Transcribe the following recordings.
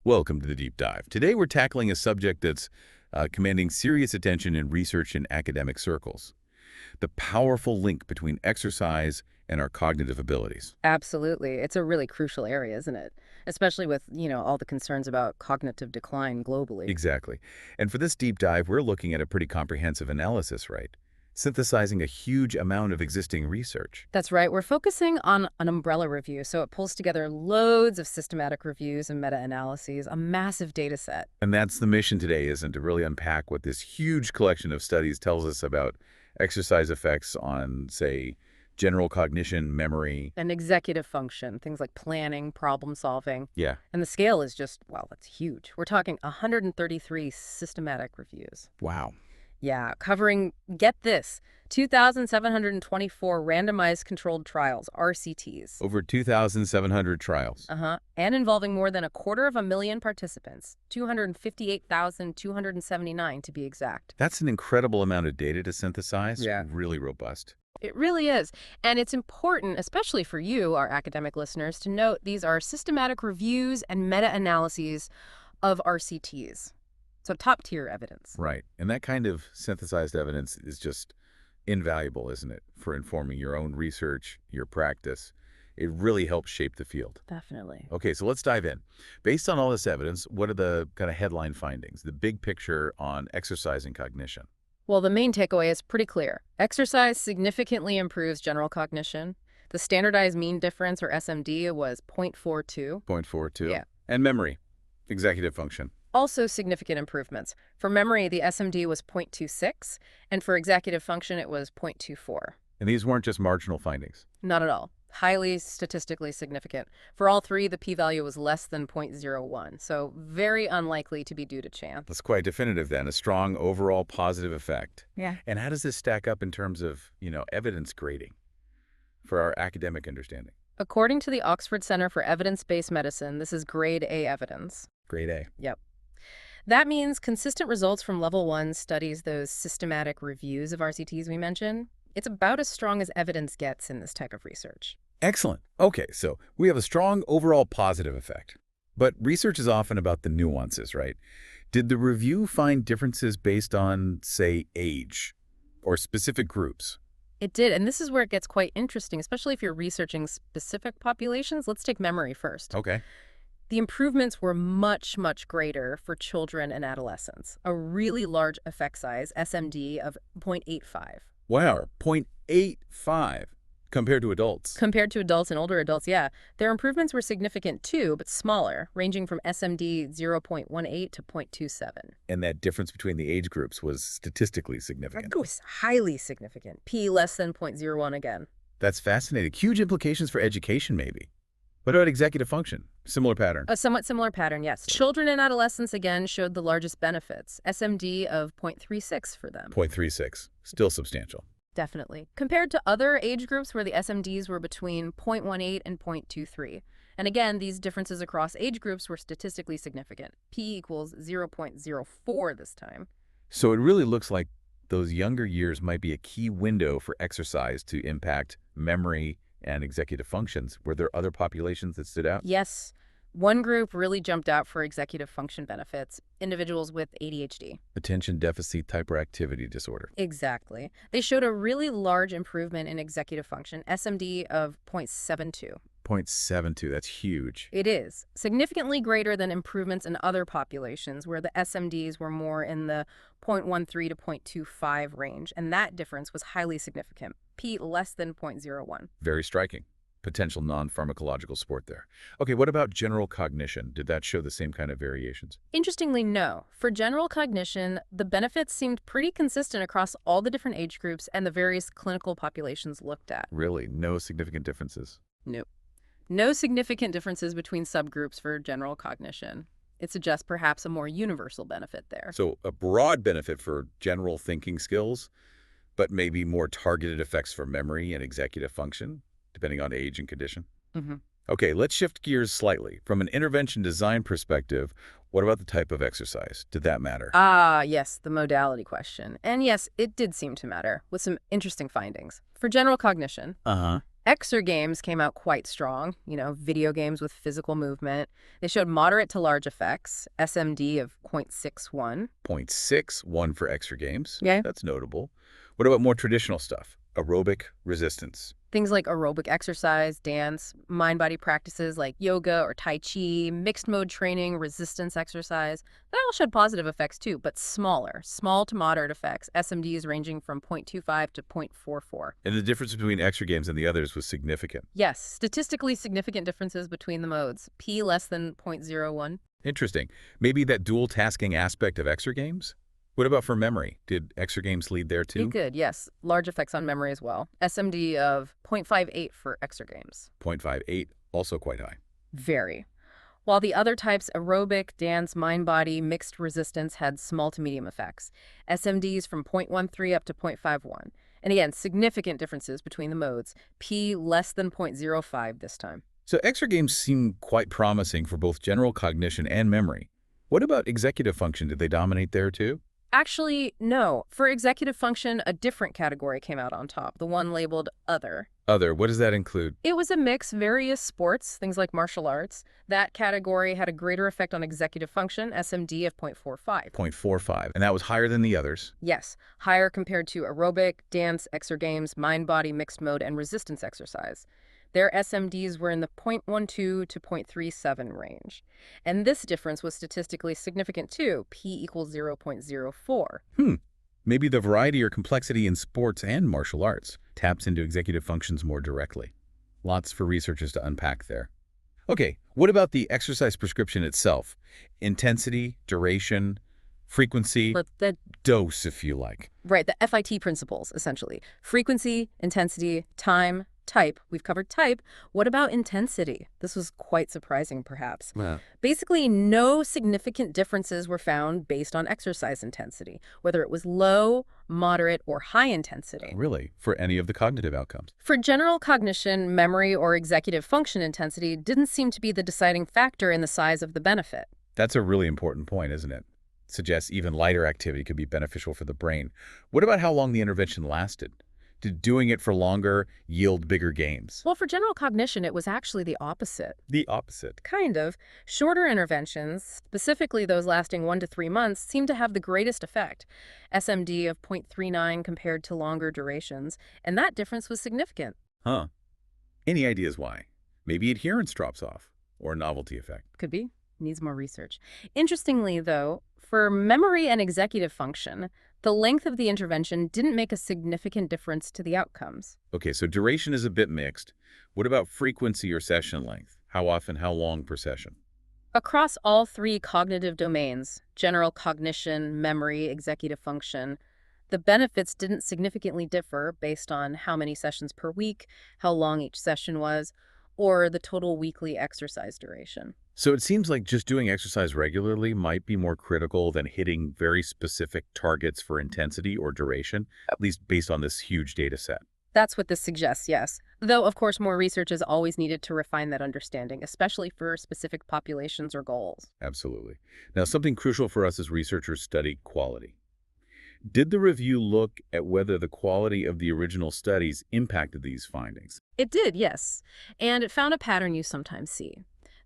Welcome to the Deep Dive. Today we're tackling a subject that's commanding serious attention in research and academic circles. The powerful link between exercise and our cognitive abilities. Absolutely. It's a really crucial area, isn't it? Especially with, all the concerns about cognitive decline globally. Exactly. And for this deep dive, we're looking at a pretty comprehensive analysis, right? Synthesizing a huge amount of existing research. That's right. We're focusing on an umbrella review, so it pulls together loads of systematic reviews and meta-analyses, a massive data set. And that's the mission today, isn't to really unpack what this huge collection of studies tells us about exercise effects on, say, general cognition, memory. And executive function, things like planning, problem solving. Yeah. And the scale is just, well, it's huge. We're talking 133 systematic reviews. Wow. Yeah, covering, get this, 2,724 randomized controlled trials, RCTs. Over 2,700 trials. And involving more than 250,000 participants, 258,279 to be exact. That's an incredible amount of data to synthesize. Yeah. Really robust. It really is. And it's important, especially for you, our academic listeners, to note these are systematic reviews and meta-analyses of RCTs. So top-tier evidence. Right. And that kind of synthesized evidence is just invaluable, isn't it, for informing your own research, your practice. It really helps shape the field. Definitely. Okay, so let's dive in. Based on all this evidence, what are the kind of headline findings, the big picture on exercise and cognition? Well, the main takeaway is pretty clear. Exercise significantly improves general cognition. The standardized mean difference, or SMD, was 0.42. 0.42. Yeah. And memory, executive function. Also significant improvements. For memory, the SMD was 0.26, and for executive function, it was 0.24. And these weren't just marginal findings. Not at all. Highly statistically significant. For all three, the p-value was less than 0.01, so very unlikely to be due to chance. That's quite definitive then, a strong overall positive effect. Yeah. And how does this stack up in terms of, evidence grading for our academic understanding? According to the Oxford Center for Evidence-Based Medicine, this is grade A evidence. Grade A. Yep. That means consistent results from level 1 studies, those systematic reviews of RCTs we mentioned. It's about as strong as evidence gets in this type of research. Excellent. Okay, so we have a strong overall positive effect. But research is often about the nuances, right? Did the review find differences based on, say, age or specific groups? It did, and this is where it gets quite interesting, especially if you're researching specific populations. Let's take memory first. Okay. The improvements were much, much greater for children and adolescents. A really large effect size, SMD, of 0.85. Wow, 0.85 compared to adults. Compared to adults and older adults, yeah. Their improvements were significant too, but smaller, ranging from SMD 0.18 to 0.27. And that difference between the age groups was statistically significant. It was highly significant. P less than 0.01 again. That's fascinating. Huge implications for education, maybe. What about executive function? Similar pattern. A somewhat similar pattern, yes. Children and adolescents, again, showed the largest benefits. SMD of 0.36 for them. 0.36. Still substantial. Definitely. Compared to other age groups where the SMDs were between 0.18 and 0.23. And again, these differences across age groups were statistically significant. P equals 0.04 this time. So it really looks like those younger years might be a key window for exercise to impact memory and executive functions. Were there other populations that stood out? Yes. One group really jumped out for executive function benefits, individuals with ADHD. Attention deficit hyperactivity disorder. Exactly. They showed a really large improvement in executive function, SMD of 0.72. 0.72, that's huge. It is. Significantly greater than improvements in other populations where the SMDs were more in the 0.13 to 0.25 range, and that difference was highly significant. P less than 0.01. Very striking. Potential non-pharmacological support there. Okay, what about general cognition? Did that show the same kind of variations? Interestingly, no. For general cognition, the benefits seemed pretty consistent across all the different age groups and the various clinical populations looked at. Really? No significant differences? Nope. No significant differences between subgroups for general cognition. It suggests perhaps a more universal benefit there. So a broad benefit for general thinking skills, but maybe more targeted effects for memory and executive function, depending on age and condition? Mm-hmm. Okay, let's shift gears slightly. From an intervention design perspective, what about the type of exercise? Did that matter? Ah, yes, the modality question. And yes, it did seem to matter, with some interesting findings. For general cognition, Exergames came out quite strong, video games with physical movement. They showed moderate to large effects, SMD of 0.61. 0.61 for extra games. Yeah. That's notable. What about more traditional stuff? Aerobic resistance. Things like aerobic exercise, dance, mind-body practices like yoga or tai chi, mixed mode training, resistance exercise, they all showed positive effects too, but smaller, small to moderate effects, SMDs ranging from 0.25 to 0.44. And the difference between extra games and the others was significant. Yes, statistically significant differences between the modes, p less than 0.01. Interesting. Maybe that dual tasking aspect of extra games? What about for memory? Did extra games lead there too? It could, yes. Large effects on memory as well. SMD of 0.58 for exergames. 0.58, also quite high. Very. While the other types, aerobic, dance, mind-body, mixed resistance, had small to medium effects. SMDs from 0.13 up to 0.51. And again, significant differences between the modes. P less than 0.05 this time. So extra games seem quite promising for both general cognition and memory. What about executive function? Did they dominate there too? Actually, no. For executive function, a different category came out on top, the one labeled Other. Other, what does that include? It was a mix, various sports, things like martial arts. That category had a greater effect on executive function, SMD of 0.45. 0.45, and that was higher than the others. Yes, higher compared to aerobic, dance, exergames, mind-body mixed mode, and resistance exercise. Their SMDs were in the 0.12 to 0.37 range. And this difference was statistically significant too, p equals 0.04. Maybe the variety or complexity in sports and martial arts taps into executive functions more directly. Lots for researchers to unpack there. Okay, what about the exercise prescription itself? Intensity, duration, frequency, The dose, if you like. Right, the FIT principles, essentially. Frequency, intensity, time, type. We've covered type. What about intensity? This was quite surprising, perhaps. Wow. Basically, no significant differences were found based on exercise intensity, whether it was low, moderate, or high intensity. Really? For any of the cognitive outcomes? For general cognition, memory, or executive function intensity didn't seem to be the deciding factor in the size of the benefit. That's a really important point, isn't it? Suggests even lighter activity could be beneficial for the brain. What about how long the intervention lasted? Did doing it for longer yield bigger gains? Well, for general cognition, it was actually the opposite. The opposite. Kind of. Shorter interventions, specifically those lasting 1 to 3 months, seem to have the greatest effect. SMD of 0.39 compared to longer durations, and that difference was significant. Huh. Any ideas why? Maybe adherence drops off, or a novelty effect. Could be. Needs more research. Interestingly, though, for memory and executive function, the length of the intervention didn't make a significant difference to the outcomes. Okay, so duration is a bit mixed. What about frequency or session length? How often, how long per session? Across all 3 cognitive domains, general cognition, memory, executive function, the benefits didn't significantly differ based on how many sessions per week, how long each session was, or the total weekly exercise duration. So it seems like just doing exercise regularly might be more critical than hitting very specific targets for intensity or duration, at least based on this huge data set. That's what this suggests, yes. Though, of course, more research is always needed to refine that understanding, especially for specific populations or goals. Absolutely. Now, something crucial for us as researchers study quality. Did the review look at whether the quality of the original studies impacted these findings? It did, yes. And it found a pattern you sometimes see.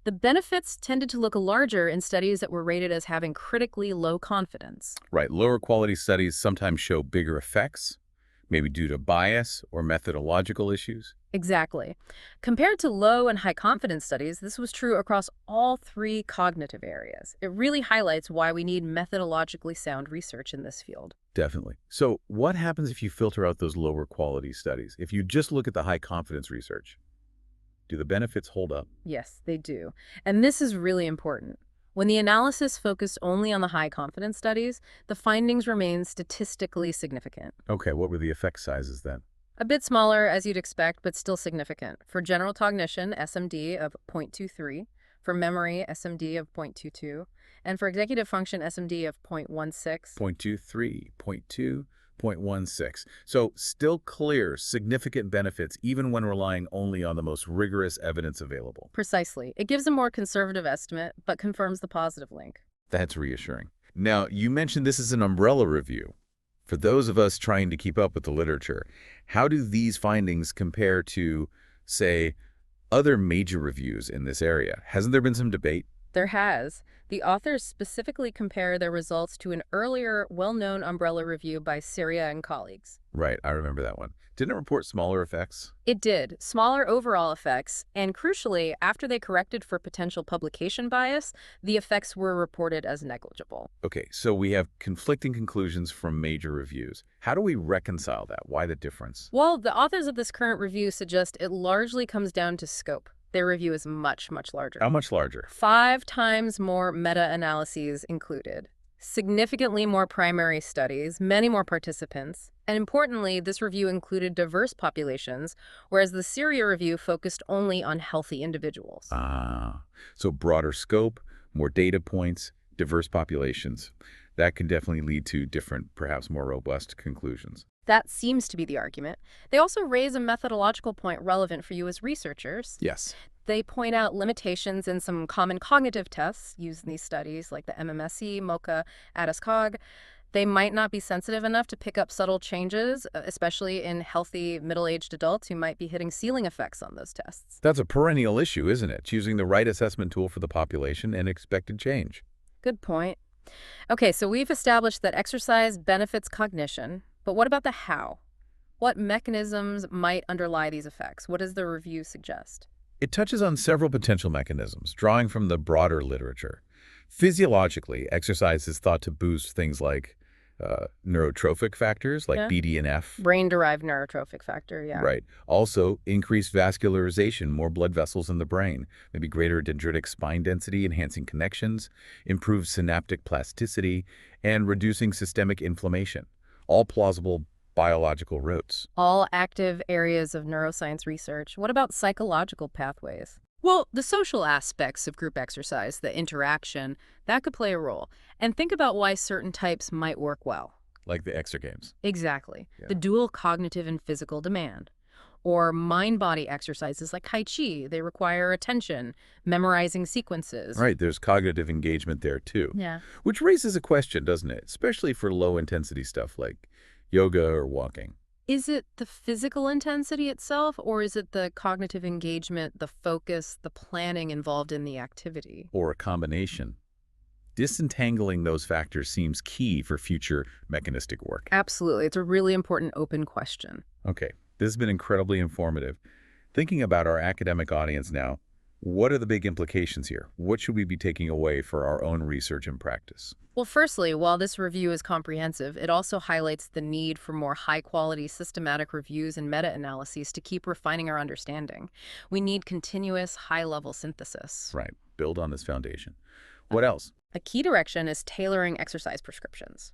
The benefits tended to look larger in studies that were rated as having critically low confidence. Right, lower quality studies sometimes show bigger effects, maybe due to bias or methodological issues. Exactly. Compared to low and high confidence studies, this was true across all 3 cognitive areas. It really highlights why we need methodologically sound research in this field. Definitely. So what happens if you filter out those lower quality studies? If you just look at the high confidence research, do the benefits hold up? Yes, they do. And this is really important. When the analysis focused only on the high confidence studies, the findings remained statistically significant. Okay, what were the effect sizes then? A bit smaller, as you'd expect, but still significant. For general cognition, SMD of 0.23. For memory, SMD of 0.22. And for executive function, SMD of 0.16. 0.23, 0.2, 0.16. So still clear, significant benefits even when relying only on the most rigorous evidence available. Precisely. It gives a more conservative estimate, but confirms the positive link. That's reassuring. Now, you mentioned this is an umbrella review. For those of us trying to keep up with the literature, how do these findings compare to say, other major reviews in this area? Hasn't there been some debate? There has. The authors specifically compare their results to an earlier, well-known umbrella review by Syria and colleagues. Right, I remember that one. Didn't it report smaller effects? It did, smaller overall effects, and crucially, after they corrected for potential publication bias, the effects were reported as negligible. Okay, so we have conflicting conclusions from major reviews. How do we reconcile that? Why the difference? Well, the authors of this current review suggest it largely comes down to scope. Their review is much, much larger. How much larger? 5 times more meta-analyses included, significantly more primary studies, many more participants, and importantly, this review included diverse populations, whereas the Syria review focused only on healthy individuals. So broader scope, more data points, diverse populations. That can definitely lead to different, perhaps more robust conclusions. That seems to be the argument. They also raise a methodological point relevant for you as researchers. Yes. They point out limitations in some common cognitive tests used in these studies, like the MMSE, MoCA, ADAS-Cog. They might not be sensitive enough to pick up subtle changes, especially in healthy middle-aged adults who might be hitting ceiling effects on those tests. That's a perennial issue, isn't it? Choosing the right assessment tool for the population and expected change. Good point. Okay, so we've established that exercise benefits cognition, but what about the how? What mechanisms might underlie these effects? What does the review suggest? It touches on several potential mechanisms, drawing from the broader literature. Physiologically, exercise is thought to boost things like neurotrophic factors like Yeah. BDNF. Brain-derived neurotrophic factor, yeah. Right. Also, increased vascularization, more blood vessels in the brain, maybe greater dendritic spine density, enhancing connections, improved synaptic plasticity, and reducing systemic inflammation. All plausible biological routes. All active areas of neuroscience research. What about psychological pathways? Well, the social aspects of group exercise, the interaction, that could play a role. And think about why certain types might work well. Like the exer games. Exactly. Yeah. The dual cognitive and physical demand. Or mind-body exercises like Tai Chi. They require attention, memorizing sequences. Right, there's cognitive engagement there too. Yeah. Which raises a question, doesn't it? Especially for low-intensity stuff like yoga or walking. Is it the physical intensity itself, or is it the cognitive engagement, the focus, the planning involved in the activity? Or a combination. Disentangling those factors seems key for future mechanistic work. Absolutely. It's a really important open question. Okay, this has been incredibly informative. Thinking about our academic audience now, what are the big implications here? What should we be taking away for our own research and practice? Well, firstly, while this review is comprehensive, it also highlights the need for more high-quality systematic reviews and meta-analyses to keep refining our understanding. We need continuous high-level synthesis. Right, build on this foundation. What else? A key direction is tailoring exercise prescriptions.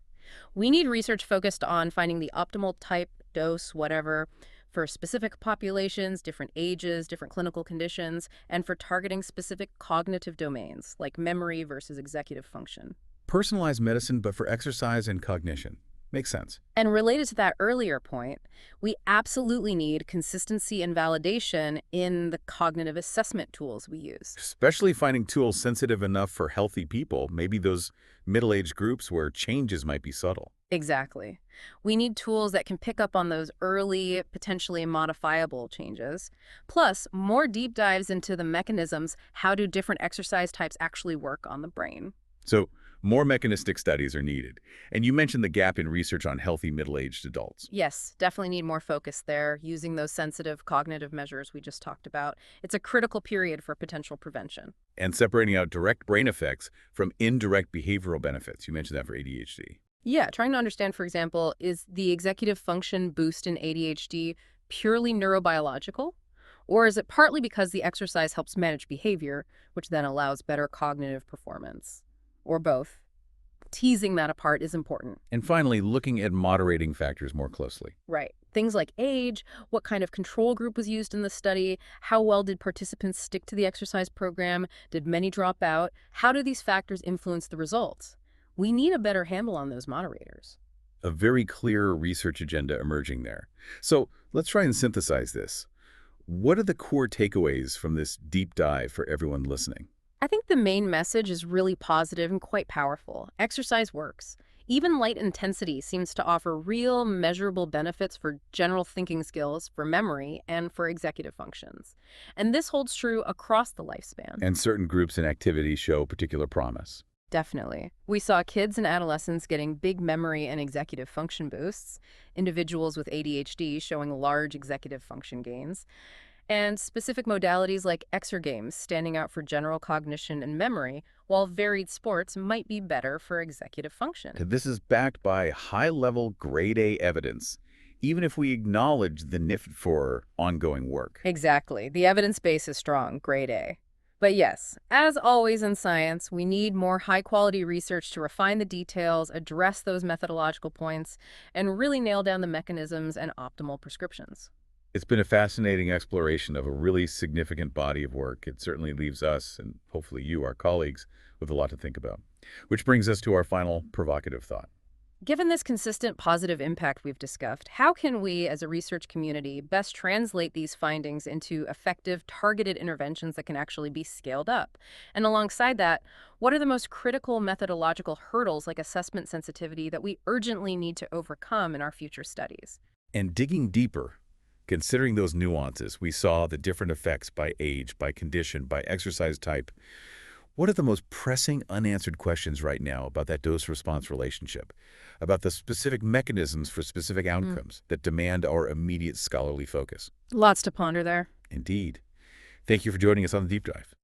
We need research focused on finding the optimal type, dose, whatever, for specific populations, different ages, different clinical conditions, and for targeting specific cognitive domains, like memory versus executive function. Personalized medicine, but for exercise and cognition. Makes sense. And related to that earlier point, we absolutely need consistency and validation in the cognitive assessment tools we use. Especially finding tools sensitive enough for healthy people, maybe those middle-aged groups where changes might be subtle. Exactly. We need tools that can pick up on those early, potentially modifiable changes. Plus, more deep dives into the mechanisms. How do different exercise types actually work on the brain? So, more mechanistic studies are needed. And you mentioned the gap in research on healthy middle-aged adults. Yes, definitely need more focus there, using those sensitive cognitive measures we just talked about. It's a critical period for potential prevention. And separating out direct brain effects from indirect behavioral benefits. You mentioned that for ADHD. Yeah, trying to understand, for example, is the executive function boost in ADHD purely neurobiological? Or is it partly because the exercise helps manage behavior, which then allows better cognitive performance? Or both? Teasing that apart is important. And finally, looking at moderating factors more closely. Right. Things like age, what kind of control group was used in the study, how well did participants stick to the exercise program, did many drop out, how do these factors influence the results? We need a better handle on those moderators. A very clear research agenda emerging there. So let's try and synthesize this. What are the core takeaways from this deep dive for everyone listening? I think the main message is really positive and quite powerful. Exercise works. Even light intensity seems to offer real, measurable benefits for general thinking skills, for memory, and for executive functions. And this holds true across the lifespan. And certain groups and activities show particular promise. Definitely. We saw kids and adolescents getting big memory and executive function boosts, individuals with ADHD showing large executive function gains, and specific modalities like exergames standing out for general cognition and memory, while varied sports might be better for executive function. This is backed by high-level grade A evidence, even if we acknowledge the need for ongoing work. Exactly. The evidence base is strong, grade A. But yes, as always in science, we need more high-quality research to refine the details, address those methodological points, and really nail down the mechanisms and optimal prescriptions. It's been a fascinating exploration of a really significant body of work. It certainly leaves us, and hopefully you, our colleagues, with a lot to think about. Which brings us to our final provocative thought. Given this consistent positive impact we've discussed, how can we, as a research community, best translate these findings into effective, targeted interventions that can actually be scaled up? And alongside that, what are the most critical methodological hurdles like assessment sensitivity that we urgently need to overcome in our future studies? And digging deeper, considering those nuances, we saw the different effects by age, by condition, by exercise type. What are the most pressing unanswered questions right now about that dose-response relationship, about the specific mechanisms for specific outcomes that demand our immediate scholarly focus? Lots to ponder there. Indeed. Thank you for joining us on the Deep Dive.